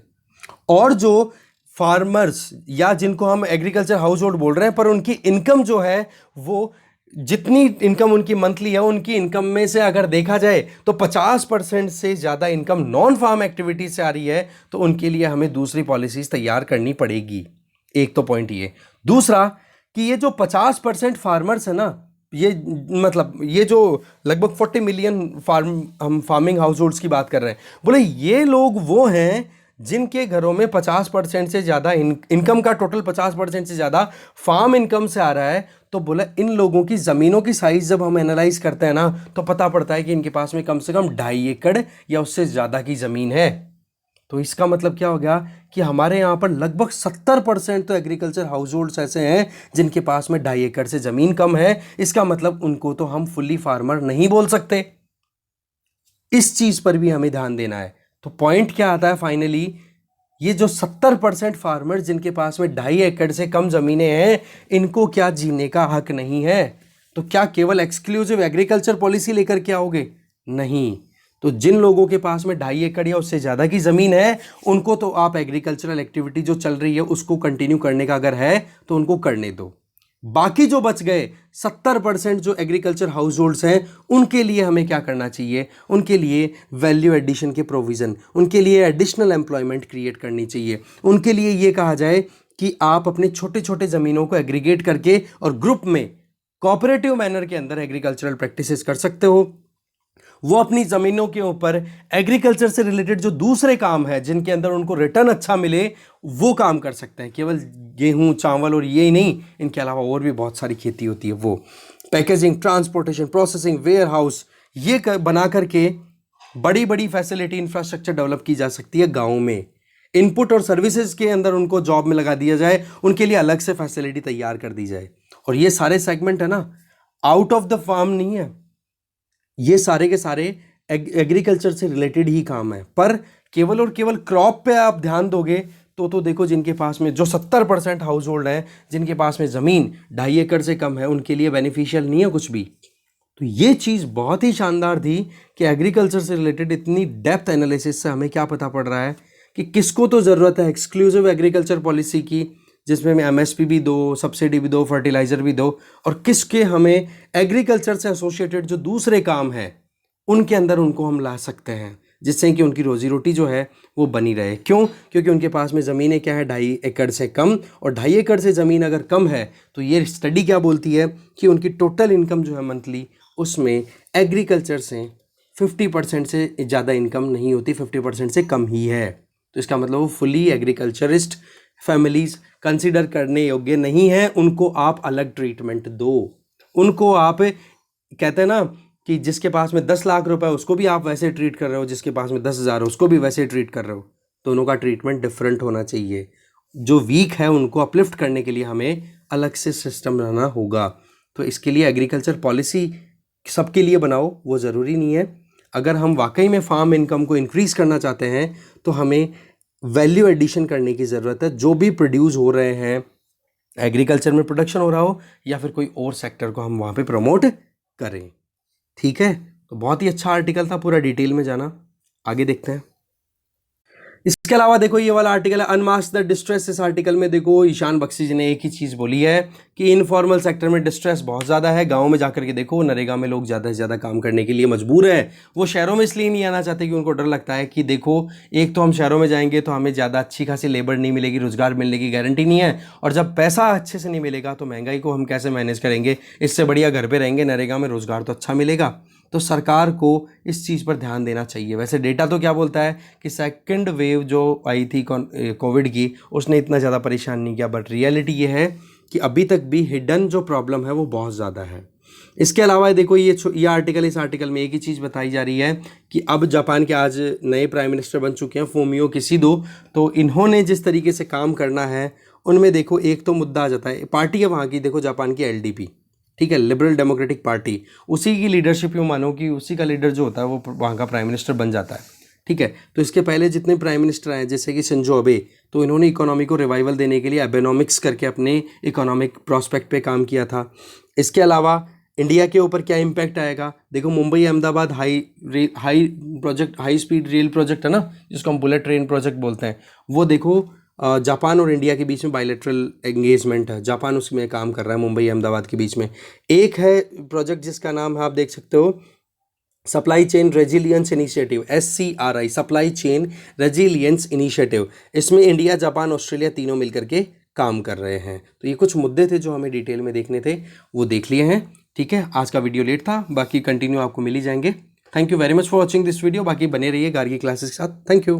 और जो फार्मर्स या जिनको हम एग्रीकल्चर हाउस होल्ड बोल रहे हैं, पर उनकी इनकम जो है वो जितनी इनकम उनकी मंथली है, उनकी इनकम में से अगर देखा जाए तो 50% से ज़्यादा इनकम नॉन फार्म एक्टिविटी से आ रही है, तो उनके लिए हमें दूसरी पॉलिसीज तैयार करनी पड़ेगी। एक तो पॉइंट ये। दूसरा कि ये जो 50% फार्मर्स है ना, ये मतलब ये जो लगभग 40 मिलियन हम फार्मिंग हाउस होल्ड्स की बात कर रहे हैं, बोले ये लोग वो हैं जिनके घरों में 50% से ज़्यादा इनकम का टोटल 50% से ज़्यादा फार्म इनकम से आ रहा है। तो बोला इन लोगों की ज़मीनों की साइज़ जब हम एनालाइज करते हैं ना, तो पता पड़ता है कि इनके पास में कम से कम 2.5 एकड़ या उससे ज़्यादा की ज़मीन है। तो इसका मतलब क्या हो गया कि हमारे यहाँ पर लगभग 70% तो एग्रीकल्चर हाउस होल्ड्स ऐसे हैं जिनके पास में 2.5 एकड़ से ज़मीन कम है। इसका मतलब उनको तो हम फुल्ली फार्मर नहीं बोल सकते। इस चीज़ पर भी हमें ध्यान देना है। तो पॉइंट क्या आता है फाइनली, ये जो 70% फार्मर जिनके पास में 2.5 एकड़ से कम ज़मीनें हैं, इनको क्या जीने का हक नहीं है? तो क्या केवल एक्सक्लूसिव एग्रीकल्चर पॉलिसी लेकर के आओगे? नहीं। तो जिन लोगों के पास में 2.5 एकड़ या उससे ज़्यादा की ज़मीन है, उनको तो आप एग्रीकल्चरल एक्टिविटी जो चल रही है उसको कंटिन्यू करने का अगर है तो उनको करने दो। बाकी जो बच गए 70% जो एग्रीकल्चर हाउस होल्ड्स हैं, उनके लिए हमें क्या करना चाहिए? उनके लिए वैल्यू एडिशन के प्रोविज़न, उनके लिए एडिशनल एम्प्लॉयमेंट क्रिएट करनी चाहिए। उनके लिए ये कहा जाए कि आप अपने छोटे छोटे ज़मीनों को एग्रीगेट करके और ग्रुप में कोऑपरेटिव मैनर के अंदर एग्रीकल्चरल प्रैक्टिसेस कर सकते हो। वो अपनी ज़मीनों के ऊपर एग्रीकल्चर से रिलेटेड जो दूसरे काम है जिनके अंदर उनको रिटर्न अच्छा मिले, वो काम कर सकते हैं। केवल गेहूं चावल और ये ही नहीं, इनके अलावा और भी बहुत सारी खेती होती है। वो packaging, transportation, processing, warehouse, ये बना करके बड़ी बड़ी फैसिलिटी इंफ्रास्ट्रक्चर डेवलप की जा सकती है गाँव में। इनपुट और सर्विसेज के अंदर उनको जॉब में लगा दिया जाए, उनके लिए अलग से फैसिलिटी तैयार कर दी जाए। और ये सारे सेगमेंट है ना, आउट ऑफ द फार्म नहीं है, ये सारे के सारे एग्रीकल्चर से रिलेटेड ही काम है। पर केवल और केवल क्रॉप पे आप ध्यान दोगे तो देखो जिनके पास में जो 70% हाउस होल्ड है जिनके पास में ज़मीन 2.5 एकड़ से कम है, उनके लिए बेनिफिशियल नहीं है कुछ भी। तो ये चीज़ बहुत ही शानदार थी कि एग्रीकल्चर से रिलेटेड इतनी डेप्थ एनालिसिस से हमें क्या पता पड़ रहा है कि किसको तो ज़रूरत है एक्सक्लूसिव एग्रीकल्चर पॉलिसी की, जिसमें हमें एमएसपी भी दो, सब्सिडी भी दो, फर्टिलाइज़र भी दो, और किसके हमें एग्रीकल्चर से एसोसिएटेड जो दूसरे काम हैं उनके अंदर उनको हम ला सकते हैं, जिससे कि उनकी रोजी रोटी जो है वो बनी रहे। क्यों? क्योंकि उनके पास में ज़मीनें क्या है, 2.5 एकड़ से कम। और 2.5 एकड़ से ज़मीन अगर कम है तो ये स्टडी क्या बोलती है कि उनकी टोटल इनकम जो है मंथली, उसमें एग्रीकल्चर से 50% से ज़्यादा इनकम नहीं होती, 50% से कम ही है। तो इसका मतलब वो फुली एग्रीकल्चरिस्ट फैमिलीज़ कंसिडर करने योग्य नहीं है। उनको आप अलग ट्रीटमेंट दो। उनको आप कहते हैं ना कि जिसके पास में 10 लाख रुपए उसको भी आप वैसे ट्रीट कर रहे हो, जिसके पास में 10,000 उसको भी वैसे ट्रीट कर रहे हो। दोनों का ट्रीटमेंट डिफरेंट होना चाहिए। जो वीक है उनको अपलिफ्ट करने के लिए हमें अलग से सिस्टम रहना होगा। तो इसके लिए एग्रीकल्चर पॉलिसी सबके लिए बनाओ, वो ज़रूरी नहीं है। अगर हम वाकई में फार्म इनकम को इंक्रीज़ करना चाहते हैं तो हमें वैल्यू एडिशन करने की ज़रूरत है। जो भी प्रोड्यूस हो रहे हैं, एग्रीकल्चर में प्रोडक्शन हो रहा हो या फिर कोई और सेक्टर को हम वहाँ पे प्रमोट करें। ठीक है, तो बहुत ही अच्छा आर्टिकल था, पूरा डिटेल में जाना। आगे देखते हैं। इसके अलावा देखो ये वाला आर्टिकल है अनमास्क द डिस्ट्रेस। इस आर्टिकल में देखो ईशान बख्शी जी ने एक ही चीज़ बोली है कि इनफॉर्मल सेक्टर में डिस्ट्रेस बहुत ज़्यादा है। गाँव में जाकर के देखो, नरेगा में लोग ज़्यादा से ज़्यादा काम करने के लिए मजबूर हैं। वो शहरों में इसलिए नहीं आना चाहते कि उनको डर लगता है कि देखो, एक तो हम शहरों में जाएंगे तो हमें ज़्यादा अच्छी खासी लेबर नहीं मिलेगी, रोजगार मिलने की गारंटी नहीं है, और जब पैसा अच्छे से नहीं मिलेगा तो महंगाई को हम कैसे मैनेज करेंगे। इससे बढ़िया घर पर रहेंगे, नरेगा में रोजगार तो अच्छा मिलेगा। तो सरकार को इस चीज़ पर ध्यान देना चाहिए। वैसे डेटा तो क्या बोलता है कि सेकंड वेव जो आई थी कोविड की, उसने इतना ज़्यादा परेशान नहीं किया, बट रियलिटी ये है कि अभी तक भी हिडन जो प्रॉब्लम है वो बहुत ज़्यादा है। इसके अलावा देखो ये आर्टिकल, इस आर्टिकल में एक ही चीज़ बताई जा रही है कि अब जापान के आज नए प्राइम मिनिस्टर बन चुके हैं, फूमियो किशिडो। तो इन्होंने जिस तरीके से काम करना है उनमें देखो एक तो मुद्दा आ जाता है, पार्टी है वहाँ की, देखो जापान की एलडीपी, ठीक है, लिबरल डेमोक्रेटिक पार्टी, उसी की लीडरशिप यूँ मानो कि उसी का लीडर जो होता है वो वहाँ का प्राइम मिनिस्टर बन जाता है। ठीक है, तो इसके पहले जितने प्राइम मिनिस्टर आए जैसे कि शिंजो अबे, तो इन्होंने इकोनॉमी को रिवाइवल देने के लिए एबेनॉमिक्स करके अपने इकोनॉमिक प्रोस्पेक्ट पे काम किया था। इसके अलावा इंडिया के ऊपर क्या इम्पैक्ट आएगा, देखो Mumbai Ahmedabad high speed rail project है ना, जिसको हम बुलेट ट्रेन प्रोजेक्ट बोलते हैं, वो देखो जापान और इंडिया के बीच में बायलैटरल एंगेजमेंट है, जापान उसमें काम कर रहा है मुंबई अहमदाबाद के बीच में। एक है प्रोजेक्ट जिसका नाम है, आप देख सकते हो, supply chain resilience initiative, SCRI, supply chain resilience initiative. इसमें इंडिया, जापान, ऑस्ट्रेलिया तीनों मिलकर के काम कर रहे हैं। तो ये कुछ मुद्दे थे जो हमें डिटेल में देखने थे, वो देख लिए हैं। ठीक है, आज का वीडियो लेट था, बाकी कंटिन्यू आपको मिल ही जाएंगे। Thank you very much for watching this video. बाकी बने रहिए गार्गी क्लासेस के साथ। Thank you.